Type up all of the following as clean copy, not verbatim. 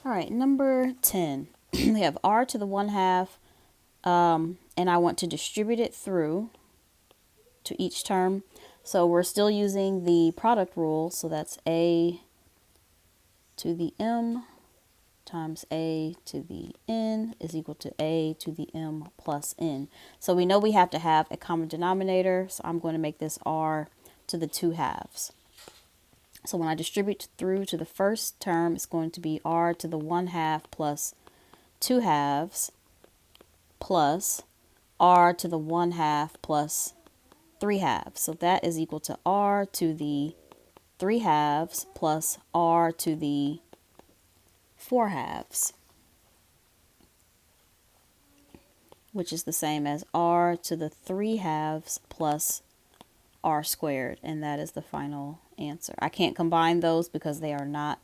All right, number 10. We have r to the 1/2, and I want to distribute it through to each term. So we're still using the product rule, so that's a to the m times a to the n is equal to a to the m plus n. So we know we have to have a common denominator, so I'm going to make this r to the 2/2. So when I distribute through to the first term, it's going to be r to the 1/2 plus 2/2 plus r to the 1/2 plus 3/2. So that is equal to r to the 3/2 plus r to the 4/2, which is the same as r to the 3/2 plus r squared, and that is the final answer. I can't combine those because they are not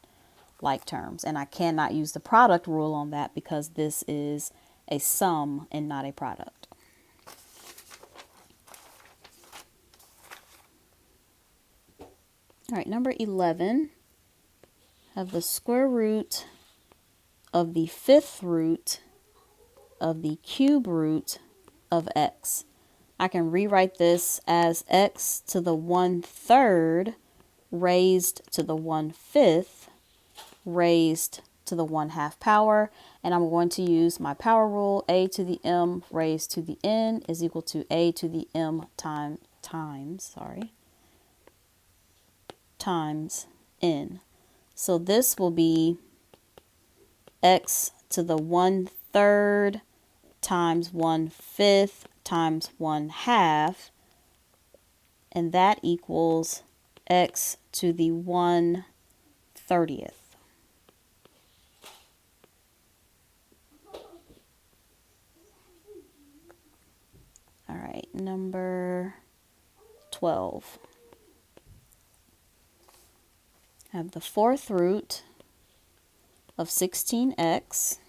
like terms, and I cannot use the product rule on that because this is a sum and not a product. All right, number 11, have the square root of the fifth root of the cube root of x. I can rewrite this as x to the 1/3 raised to the 1/5 raised to the 1/2 power, and I'm going to use my power rule. A to the m raised to the n is equal to a to the m times n. So this will be x to the 1/3 times 1/5 times 1/2, and that equals x to the 1/30. All right, number 12. Have the fourth root of 16x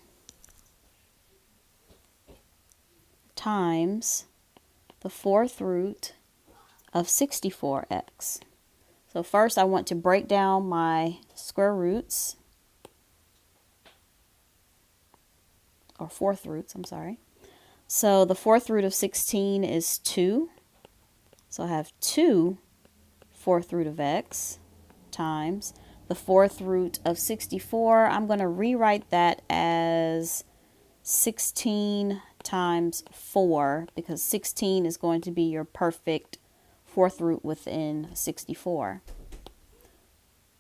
times the fourth root of 64x. So first I want to break down my square roots, or fourth roots, I'm sorry. So the fourth root of 16 is 2. So I have 2 fourth root of x times the fourth root of 64. I'm going to rewrite that as 16 times 4 because 16 is going to be your perfect fourth root within 64.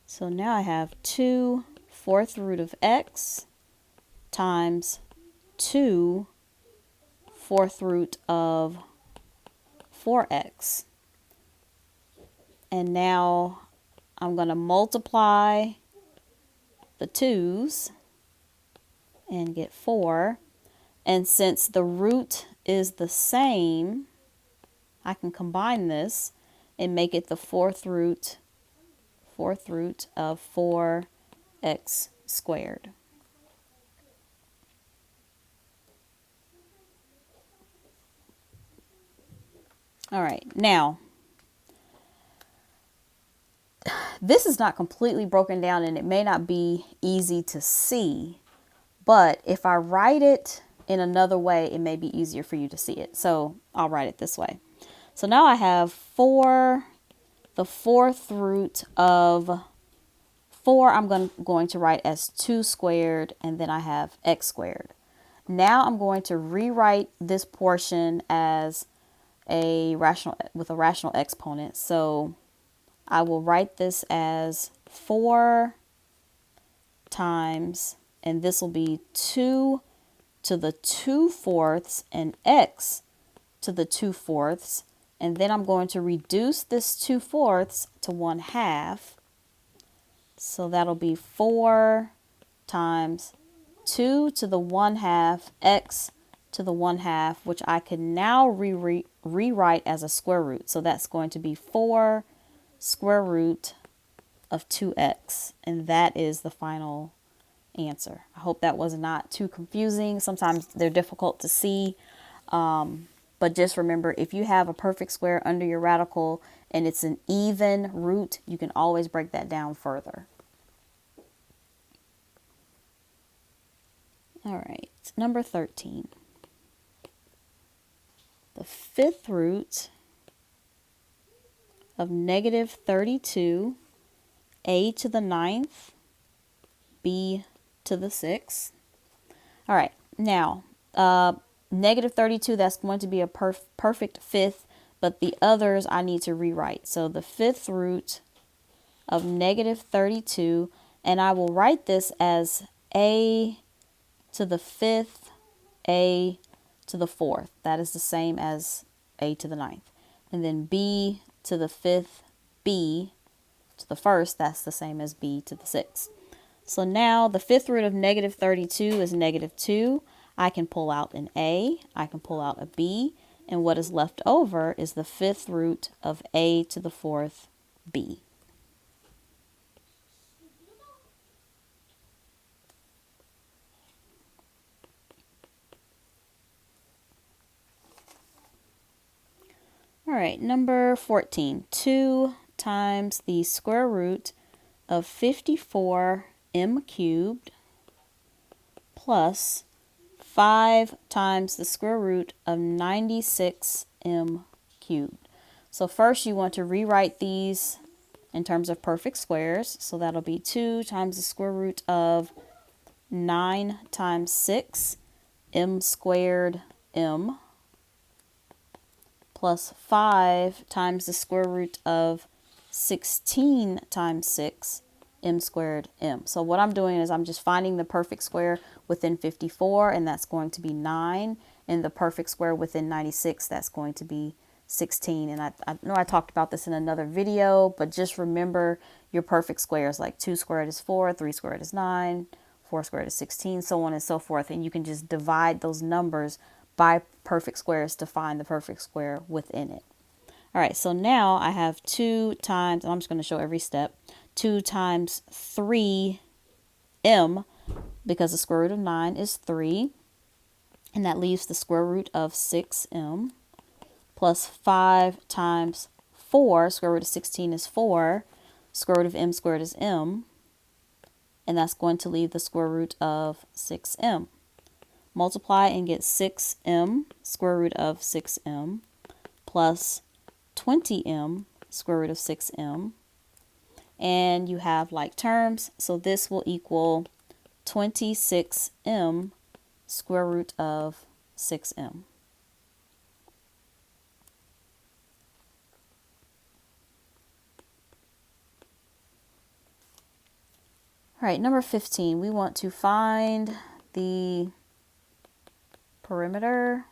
So now I have 2 fourth root of x times 2 fourth root of 4x. And now I'm going to multiply the 2's and get 4. And since the root is the same, I can combine this and make it the fourth root of 4x squared. All right, now this is not completely broken down and it may not be easy to see, but if I write it in another way, it may be easier for you to see it. So I'll write it this way. So now I have 4, the fourth root of 4, I'm going to write as 2 squared, and then I have x squared. Now I'm going to rewrite this portion as with a rational exponent. So I will write this as 4 times, and this will be 2 to the 2/4 and x to the 2/4. And then I'm going to reduce this 2/4 to 1/2. So that'll be 4 times 2 to the 1/2 x to the 1/2, which I can now rewrite as a square root. So that's going to be 4 square root of 2x, and that is the final answer. I hope that was not too confusing. Sometimes they're difficult to see, but just remember, if you have a perfect square under your radical and it's an even root, you can always break that down further. All right, number 13. The fifth root of negative 32, a to the ninth, b to the sixth. All right, now, negative 32, that's going to be a perfect fifth, but the others I need to rewrite. So the fifth root of negative 32, and I will write this as a to the fifth, a to the fourth. That is the same as a to the ninth. And then b to the fifth, b to the first, that's the same as b to the sixth. So now the fifth root of negative 32 is negative 2. I can pull out an a, I can pull out a b, and what is left over is the fifth root of a to the fourth, b. All right, number 14. 2 times the square root of 54m cubed plus 5 times the square root of 96m cubed. So first you want to rewrite these in terms of perfect squares. So that'll be 2 times the square root of 9 times 6, m squared m, plus 5 times the square root of 16 times 6, m squared m. So what I'm doing is I'm just finding the perfect square within 54, and that's going to be 9. And the perfect square within 96, that's going to be 16. And I know I talked about this in another video, but just remember your perfect squares, like 2 squared is 4, 3 squared is 9, 4 squared is 16, so on and so forth. And you can just divide those numbers by perfect squares to find the perfect square within it. All right, so now I have 2 times, and I'm just going to show every step, 2 times 3m, because the square root of 9 is 3, and that leaves the square root of 6m, plus 5 times 4, square root of 16 is 4, square root of m squared is m, and that's going to leave the square root of 6m. Multiply and get 6m, square root of 6m, plus 20m, square root of 6m. And you have like terms, so this will equal 26m, square root of 6m. All right, number 15, we want to find the perimeter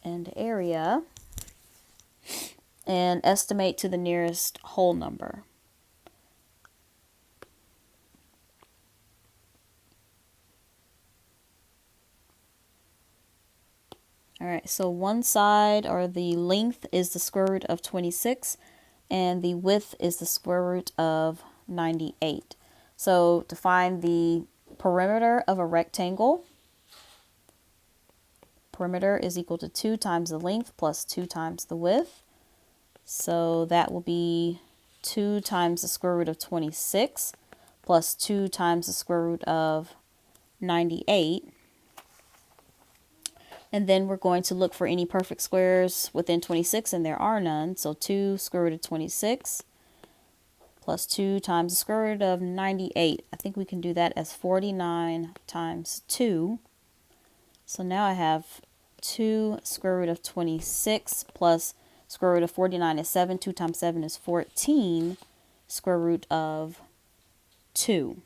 and area and estimate to the nearest whole number. All right, so one side, or the length, is the square root of 26, and the width is the square root of 98. So to find the perimeter of a rectangle, perimeter is equal to 2 times the length plus 2 times the width. So that will be 2 times the square root of 26 plus 2 times the square root of 98. And then we're going to look for any perfect squares within 26, and there are none. So 2 square root of 26 plus 2 times the square root of 98. I think we can do that as 49 times 2. So now I have 2 square root of 26 plus square root of 49 is 7. 2 times 7 is 14, square root of 2.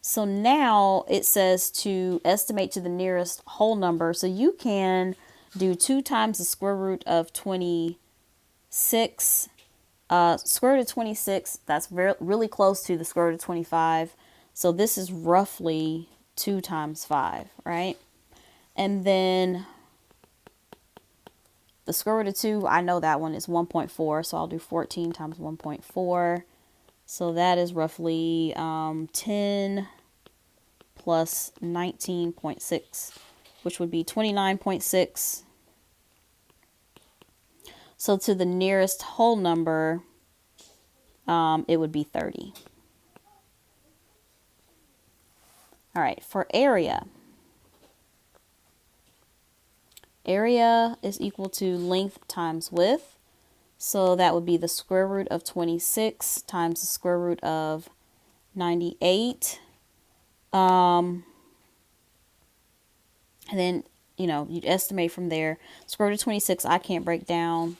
So now it says to estimate to the nearest whole number. So you can do 2 times the square root of 26. Square root of 26, that's really close to the square root of 25. So this is roughly 2 times 5, right? And then the square root of 2, I know that one is 1.4. So I'll do 14 times 1.4. So that is roughly 10 plus 19.6, which would be 29.6 So to the nearest whole number, it would be 30. All right, for area. Area is equal to length times width. So that would be the square root of 26 times the square root of 98. And then, you'd estimate from there. Square root of 26, I can't break down.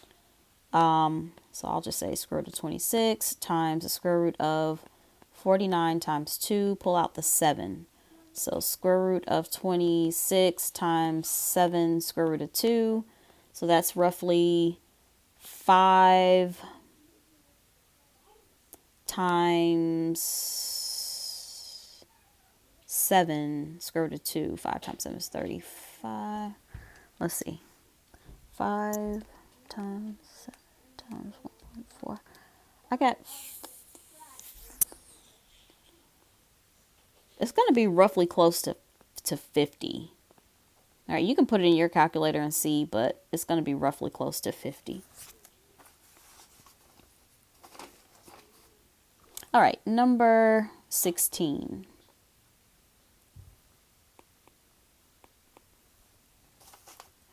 So I'll just say square root of 26 times the square root of 49 times 2. Pull out the 7. So square root of 26 times 7 square root of 2. So that's roughly 5 times 7 square root of 2. 5 times 7 is 35. Let's see. 5 times 7 times 1.4. It's going to be roughly close to 50. All right, you can put it in your calculator and see, but it's going to be roughly close to 50. All right, number 16.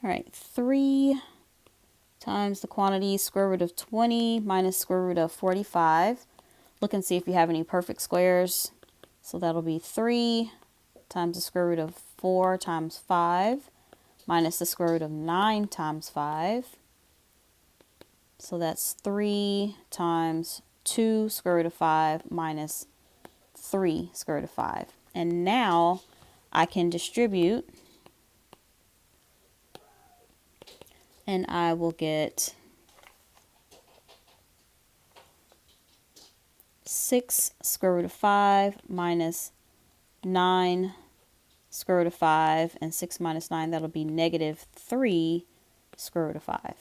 All right, 3 times the quantity square root of 20 minus square root of 45. Look and see if you have any perfect squares. So that'll be 3 times the square root of 4 times 5 minus the square root of 9 times 5. So that's 3 times 2 square root of 5 minus 3 square root of 5. And now I can distribute, and I will get 6 square root of 5 minus 9 square root of 5, and 6 minus 9, that'll be negative 3 square root of 5.